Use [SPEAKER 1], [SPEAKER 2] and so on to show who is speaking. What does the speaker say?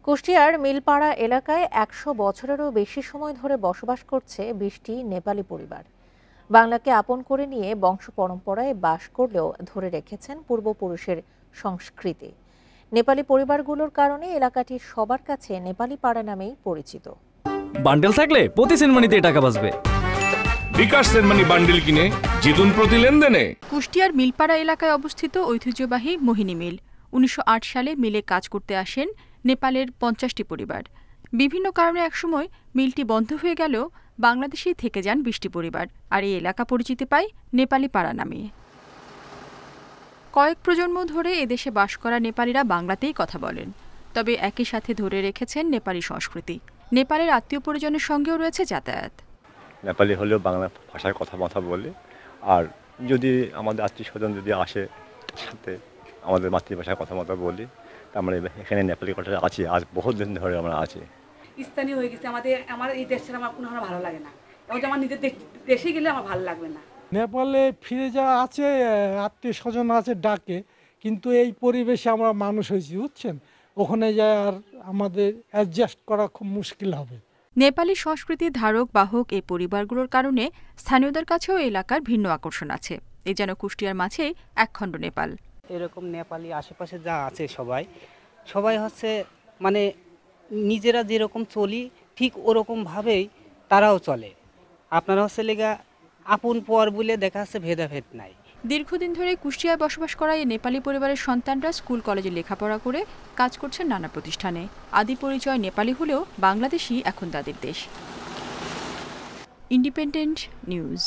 [SPEAKER 1] কুষ্টিয়ার মিলপাড়া এলাকায় ১০০ বছরেরও বেশি সময় ধরে বসবাস করছে ২০টি নেপালি পরিবার। বাংলাকে আপন করে নিয়ে বংশ পরম্পরায় বাস করলেও ধরে রেখেছেন পূর্বপুরুষের সংস্কৃতি। নেপালি পরিবারগুলোর কারণে এলাকাটি সবার কাছে নেপালি পাড়া নামেই পরিচিত।
[SPEAKER 2] বান্ডেল থাকলে প্রতি সেনমানিতে টাকা বাঁচবে।
[SPEAKER 3] বিকাশ সেনমানি বান্ডেল কিনে জিতুন প্রতি লেনদেনে।
[SPEAKER 4] কুষ্টিয়ার মিলপাড়া এলাকায় অবস্থিত ঐতিহ্যবাহী মোহিনী মিল। ১৯০৮ সালে মিলে কাজ করতে আসেন নেপালের ৫০টি পরিবার। বিভিন্ন কারণে একসময় মিলটি বন্ধ হয়ে গেলেও বাংলাদেশেই থেকে যান ২০টি পরিবার, আর এই এলাকা পরিচিতি পায় নেপালি পাড়া নামে। কয়েক প্রজন্ম ধরে এদেশে বাস করা নেপালিরা বাংলাতেই কথা বলেন, তবে একই সাথে ধরে রেখেছেন নেপালি সংস্কৃতি। নেপালের আত্মীয় পরিজনের সঙ্গেও রয়েছে যাতায়াত।
[SPEAKER 5] নেপালি হলেও বাংলা ভাষায় কথা বলে, আর যদি আমাদের আত্মীয় স্বজন যদি আসে সাথে আমাদের মাতৃভাষায় কথা বলি। আমরা এখানে নেপালি কথা আছি, আজ বহুত দিন ধরে আমরা আছি।
[SPEAKER 6] স্থানীয় হয়ে গেছে আমার এই দেশ ছাড়া আমার কোনো ভালো লাগে না। এবং আমার নিজের দেশে গেলে আমার ভালো লাগবে না।
[SPEAKER 7] নেপালে ফিরে যাওয়া আছে, আত্মীয় স্বজন আছে ডাকে, কিন্তু এই পরিবেশে আমরা মানুষ হয়েছি, বুঝছেন, ওখানে যায় আর আমাদের অ্যাডজাস্ট করা খুব মুশকিল হবে।
[SPEAKER 4] নেপালি সংস্কৃতির ধারক বাহক এই পরিবারগুলোর কারণে স্থানীয়দের কাছেও এলাকার ভিন্ন আকর্ষণ আছে। এ যেন কুষ্টিয়ার মাঝে একখণ্ড নেপাল।
[SPEAKER 8] এরকম নেপালি আশেপাশে যা আছে সবাই হচ্ছে মানে নিজেরা যেরকম চলি ঠিক ওরকমভাবেই তারাও চলে। আপনারা হচ্ছে লেগা আপন পর বলে দেখা যাচ্ছে ভেদাভেদ নাই।
[SPEAKER 4] দীর্ঘদিন ধরে কুষ্টিয়ায় বসবাস করা এই নেপালি পরিবারের সন্তানরা স্কুল কলেজে লেখাপড়া করে কাজ করছেন নানা প্রতিষ্ঠানে। আদি পরিচয় নেপালি হলেও বাংলাদেশই এখন তাদের দেশ। Independent news.